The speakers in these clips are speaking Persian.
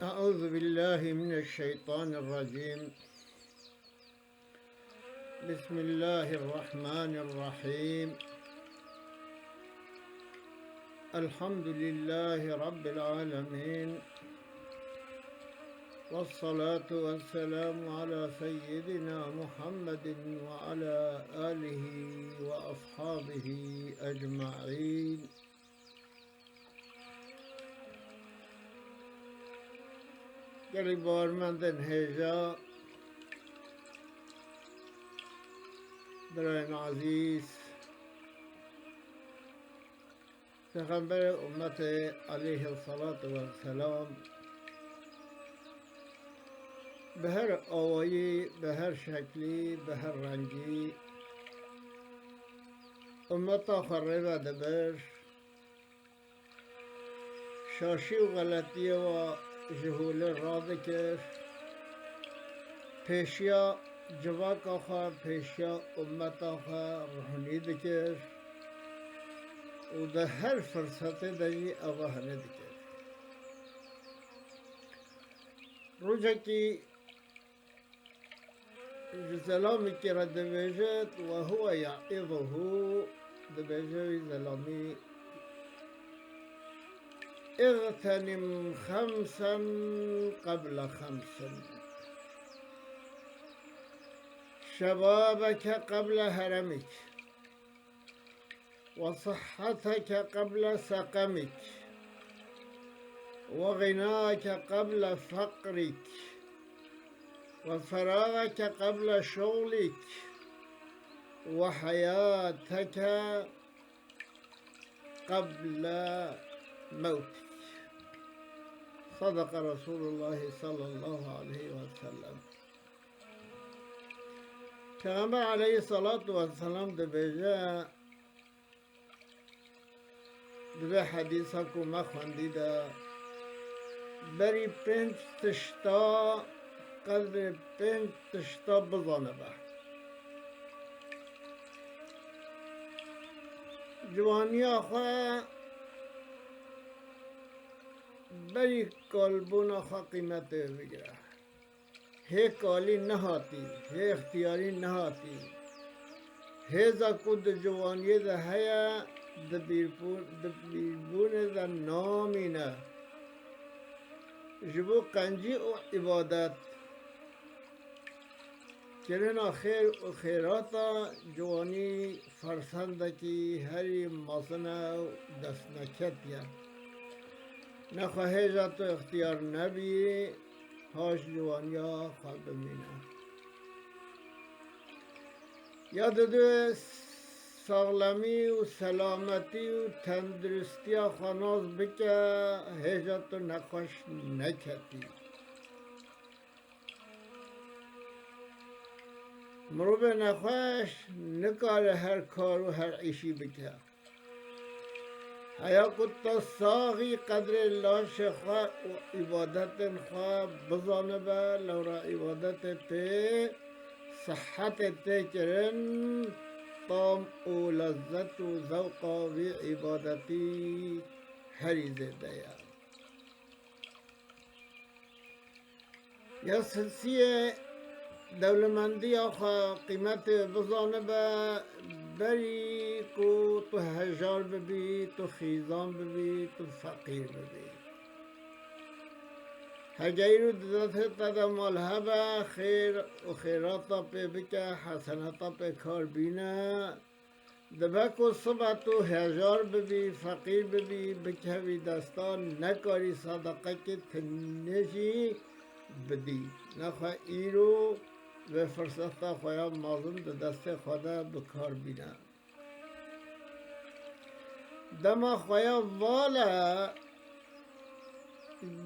أعوذ بالله من الشيطان الرجيم. بسم الله الرحمن الرحيم. الحمد لله رب العالمين، والصلاة والسلام على سيدنا محمد وعلى آله وأصحابه أجمعين. گریبانمندان هجا، برای عزیز پیغمبر امت علیه السلام به هر آوایی، به هر شکلی، به هر رنگی امتا خربه دبر شاشی و غلطی و جهول را دکر پیشیا جواک آخوا پیشیا امت آخوا روحانی دکر و ده هر فرصت دهی آوهنه دکر. روزه کی زلامی که را دبیجد و هو یعیضه دبیجوی زلامی اغتنم خمسا قبل خمس، شبابك قبل هرمك، وصحتك قبل سقمك، وغناك قبل فقرك، وفراغك قبل شغلك، وحياتك قبل موتك. صدق رسول الله صلی الله علیه و سلم. پیغمبر علیه السلام ده بیجه ده حدیث ها که ما خوندیده بری 5 تشتا قدر 5 تشتا بزانه به جوانی آخواه بری کالبون آخواه قیمت بگیره. هی کالی نهاتی، هی اختیاری نهاتی، هی زکود جوانی ده هیا ده بیربون ده نامی نه جبو قنجی و عبادت کرنا خیر و خیراتا جوانی فرسنده کی هری ماسنه و دست نکتیه نخواهی جا تو اختیار نبی هاش جوانیا خواب بمینه. یاد دو سالمی و سلامتی و تندرستی خاناز بکه هیچ تو نخواش نکتی. مروب نخواش نکار هر کار و هر عیشی بکه. حیا کتا ساغی قدر لاش خواه و عبادت خواه بزانه با لورا عبادت تی صحت تی کرن طام و لذت و ذوق و عبادتی حریزه دیا. یا سلسیه دولمندی آخوا قیمت بزانه با بری کو تو هجار ببی، تو خیزان ببی، تو فقیر ببی. هجایرو دست تدا ماله با خیر و خیراتا پی بکه حسناتا پی کار بینه دبا کو صبح تو هجار ببی، فقیر ببی، بکهوی دستان نکاری صدقه که تنشی بدی. نخواه ایرو و فرصت خواهی مازم ده دست خدا بکار بینه. دما خواهی والا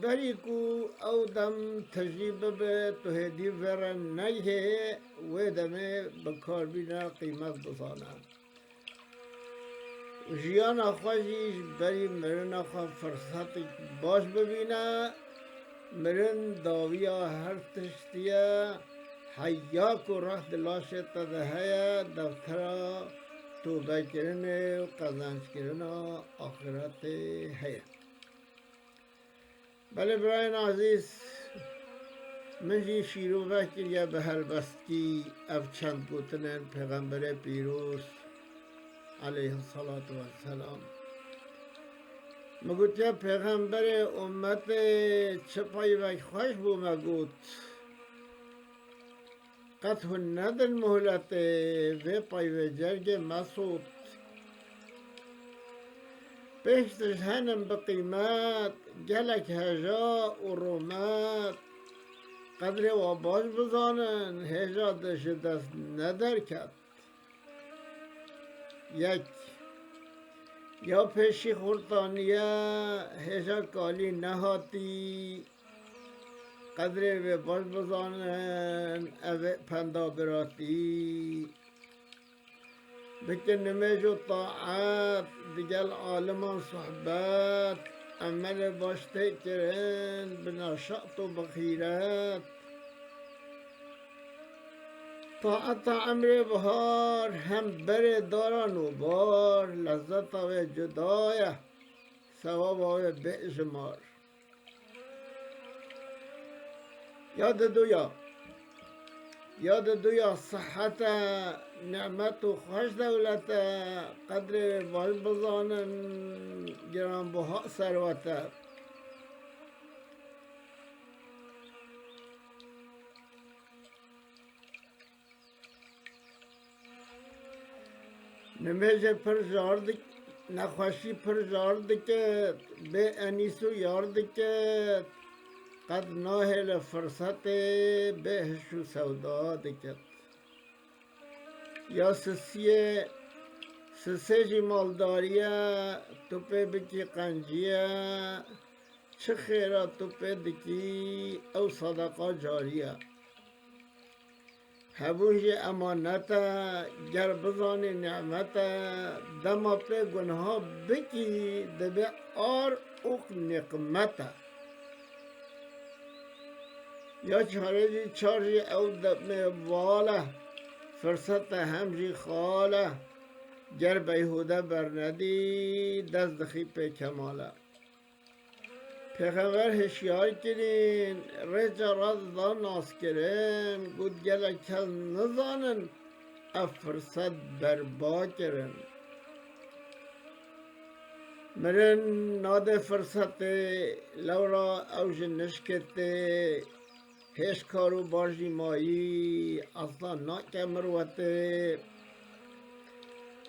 بری کو او دم تجربه به تو هدی ورن نیه و دمه بکار بینه قیمت بزانه. جیان خواهیش بری مرن خواه فرصت باش ببینه مرن داویا هر تشتیه حیا کو راه دلاش تدهیا دفترا توبه کرنه و قزانج کرنه آخرت هیا. بله برای عزیز من جی شیرو وکر به هر بستی اف چند گوتنن پیغمبر پیروز علیه الصلاة والسلام مگوت یا پیغمبر امت چه پای وک خوش بو مگوت قطع ندن مهلت و پای و جرگ مسود بهشتش هنم بقیمت گلک هجا و رومت قدر و باش بزانن هجا دست ندر کد یک یا پیشی خورتانیه هجا کالی نهاتی قدر و باش بزانن او پندا براتی بکن نمیج و طاعت دیگل عالمان صحبت عمل باشته کرن بناشط و بخیرت طاعت عمر بهار هم بر دارن و بار لذت و جدایه ثواب و بئجمار یاد دویا صحت نعمت و خوش دولت قدر باش بزانن گران بها ثروت نمیشه پر جارد نخوشی پر جارد که به انیسو یارد که قد ناهل فرصت بهش و سودا دکت یا سسه جی مالداریه تو پی بکی قنجیه چه خیره تو پی دکی او صدقه جاریه هبوش امانته گر بزانی نعمته دما پی گناه بکی دبی آر اوک نقمته یا چاری او دم واله فرصت همجی خاله گر بیهوده برندی دست دخی پی کماله پیغمبر هشیار کرین رجا راز دا ناس کرن گود گله کل نزانن اف فرصت بربا کرن مرن ناده فرصت لورا اوج نشکته هیچ کارو بارجی مایی اصلا ناکه مروته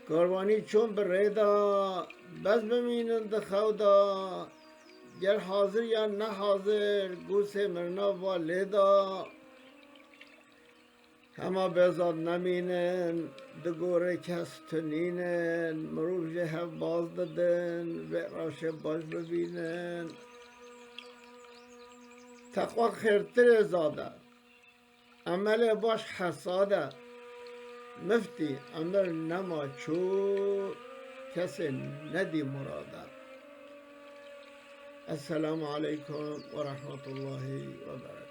کاروانی چون بریدا بس بمینند خودا گر حاضر یا نه حاضر گوسه مرنا والیدا همه بزاد نمینن دگوره کس تنینن مروف جه باز دادن و راشه باش ببینن تقوی خیرتر زاده عمل باش حساده مفتی امر نما چو کسی ندی مراده السلام علیکم و رحمت الله و برکاته